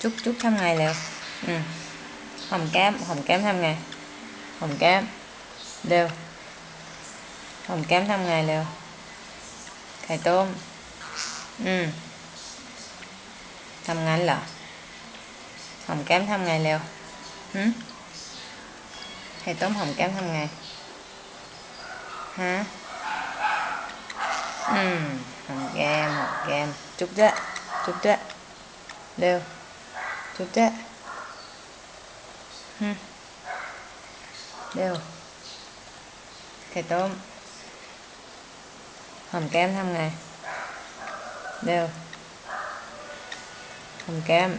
จุ๊บจุ๊บทำไงเร็วหอมแก้มหอมแก้มทำไงหอมแก้มเร็วหอมแก้มทำไงเร็วไข่ต้มทำงั้นเหรอหอมแก้มทำไงเร็วไข่ต้มหอมแก้มทำไงฮะหอมแก้มหอมแก้มจุ๊บด้วยจุ๊บด้วยเร็วจุ๊บด้วยเร็วไข่ต้มหอมแก้มทำไงเร็วหอมแก้ม